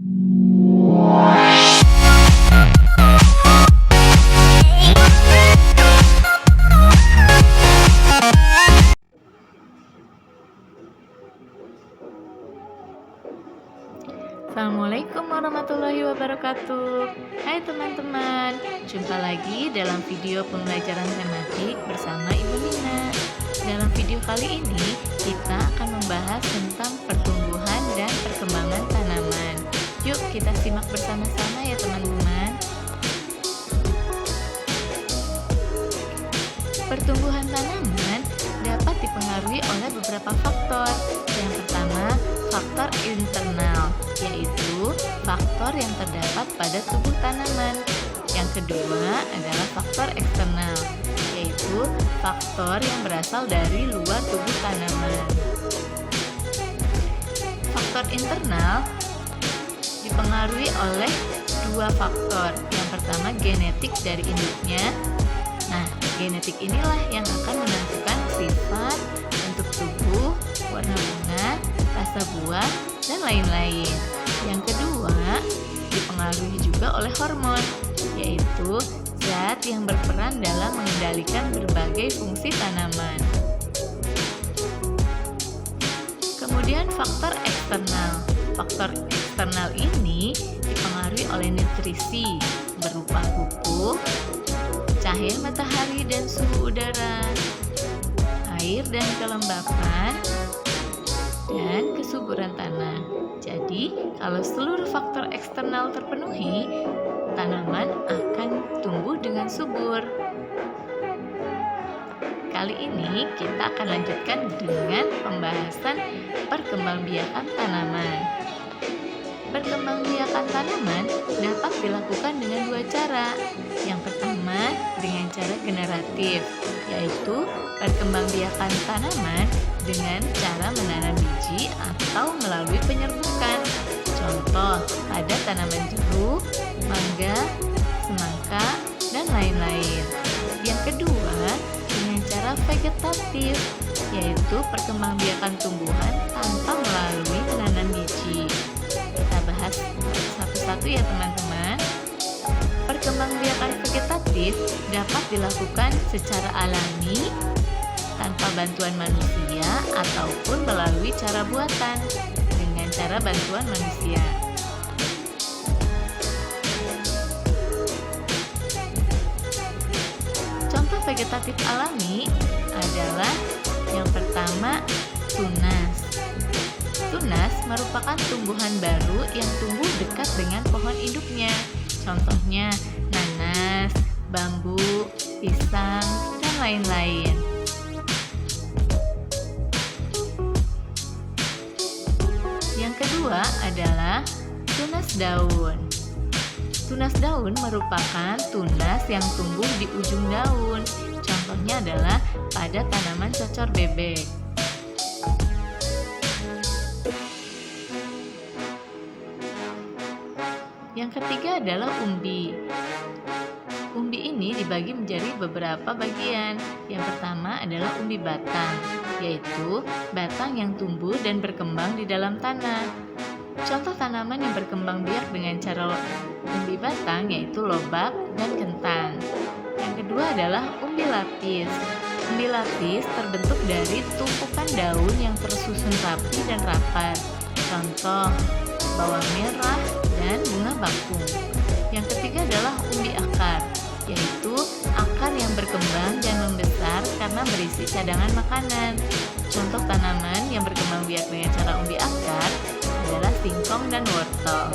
Assalamualaikum warahmatullahi wabarakatuh. Hai teman-teman, jumpa lagi dalam video pembelajaran tematik bersama Ibu Nina. Dalam video kali ini, kita akan membahas tentang pertumbuhan dan perkembangan tanaman. Yuk kita simak bersama-sama ya teman-teman. Pertumbuhan tanaman dapat dipengaruhi oleh beberapa faktor. Yang pertama, faktor internal, yaitu faktor yang terdapat pada tubuh tanaman. Yang kedua adalah faktor eksternal, yaitu faktor yang berasal dari luar tubuh tanaman. Faktor internal dipengaruhi oleh dua faktor. Yang pertama, genetik dari induknya. Nah, genetik inilah yang akan menentukan sifat, bentuk tubuh, warna bunga, rasa buah, dan lain-lain. Yang kedua, dipengaruhi juga oleh hormon, yaitu zat yang berperan dalam mengendalikan berbagai fungsi tanaman. Kemudian faktor eksternal. Faktor eksternal ini dipengaruhi oleh nutrisi berupa pupuk, cahaya matahari dan suhu udara, air dan kelembapan, dan kesuburan tanah. Jadi, kalau seluruh faktor eksternal terpenuhi, tanaman akan tumbuh dengan subur. Kali ini kita akan lanjutkan dengan pembahasan perkembangbiakan tanaman. Perkembangbiakan tanaman dapat dilakukan dengan dua cara. Yang pertama, dengan cara generatif, yaitu perkembangbiakan tanaman dengan cara menanam biji atau melalui penyerbukan. Contoh, pada tanaman jeruk, mangga, semangka, dan lain-lain. Yang kedua, dengan cara vegetatif, yaitu perkembangbiakan tumbuhan tanpa melalui menanam biji. Kita bahas satu-satu ya teman-teman. Perkembangbiakan vegetatif dapat dilakukan secara alami tanpa bantuan manusia ataupun melalui cara buatan dengan cara bantuan manusia. Contoh vegetatif alami adalah yang pertama, tunas. Tunas merupakan tumbuhan baru yang tumbuh dekat dengan pohon induknya. Contohnya nanas, bambu, pisang, dan lain-lain. Yang kedua adalah tunas daun. Tunas daun merupakan tunas yang tumbuh di ujung daun. Contohnya adalah pada tanaman cocor bebek. Yang ketiga adalah umbi. Umbi ini dibagi menjadi beberapa bagian. Yang pertama adalah umbi batang, yaitu batang yang tumbuh dan berkembang di dalam tanah. Contoh tanaman yang berkembang biak dengan cara umbi batang yaitu lobak dan kentang. Yang kedua adalah umbi lapis. Umbi lapis terbentuk dari tumpukan daun yang tersusun rapi dan rapat. Contoh, bawang merah dan bunga bakung. Yang ketiga adalah umbi akar, yaitu akar yang berkembang dan membesar karena berisi cadangan makanan. Contoh tanaman yang berkembang biak dengan cara umbi akar adalah singkong dan wortel.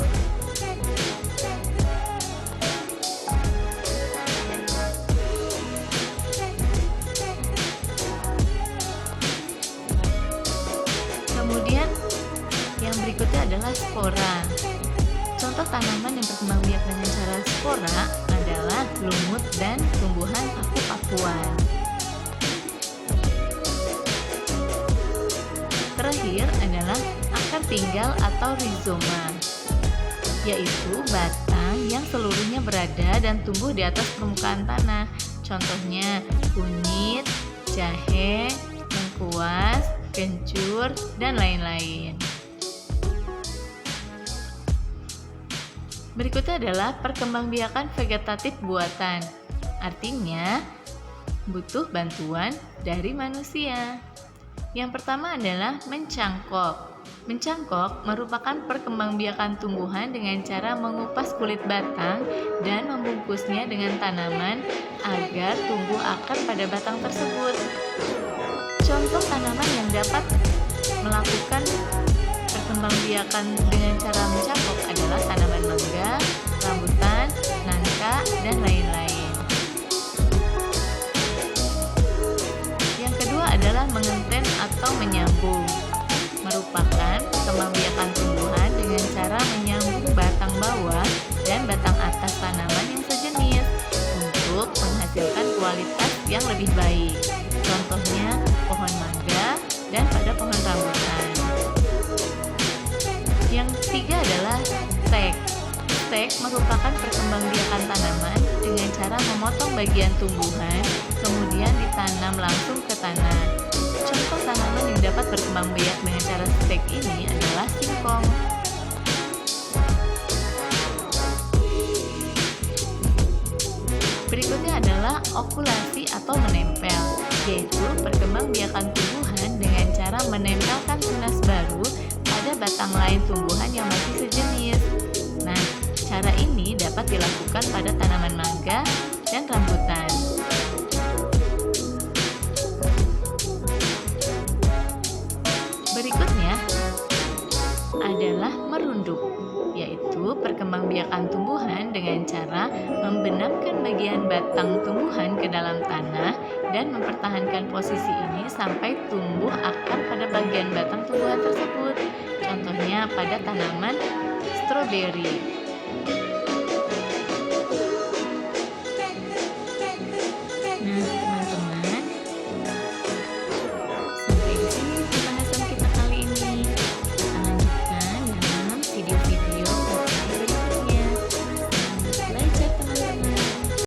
Kemudian yang berikutnya adalah spora. Contoh tanaman yang berkembang biak dengan cara spora adalah lumut dan tumbuhan paku-pakuan. Terakhir adalah akar tinggal atau rizoma, yaitu batang yang seluruhnya berada dan tumbuh di atas permukaan tanah. Contohnya kunyit, jahe, lengkuas, kencur, dan lain-lain. Berikutnya adalah perkembangbiakan vegetatif buatan. Artinya, butuh bantuan dari manusia. Yang pertama adalah mencangkok. Mencangkok merupakan perkembangbiakan tumbuhan dengan cara mengupas kulit batang dan membungkusnya dengan tanaman agar tumbuh akar pada batang tersebut. Contoh tanaman yang dapat melakukan perkembangbiakan dengan cara mencangkok adalah tanaman mangga, rambutan, nangka, dan lain-lain. Yang kedua adalah mengenten atau menyambung. Merupakan perkembangbiakan tumbuhan dengan cara menyambung batang bawah dan batang atas tanaman yang sejenis untuk menghasilkan kualitas yang lebih baik. Contohnya pohon mangga dan pada pohon rambutan. Yang ketiga adalah stek. Stek merupakan perkembangbiakan tanaman dengan cara memotong bagian tumbuhan, kemudian ditanam langsung ke tanah. Contoh tanaman yang dapat berkembang biak dengan cara stek ini adalah singkong. Berikutnya adalah okulasi atau menempel, yaitu perkembangbiakan tumbuhan dengan cara menempelkan tunas baru pada batang lain tumbuhan yang masih sejenis. Nah, cara ini dapat dilakukan pada tanaman mangga dan rambutan. Berikutnya adalah merunduk, yaitu perkembangbiakan tumbuhan dengan cara membenamkan bagian batang tumbuhan ke dalam tanah dan mempertahankan posisi ini sampai tumbuh akar pada bagian batang tumbuhan tersebut. Contohnya pada tanaman stroberi. Nah,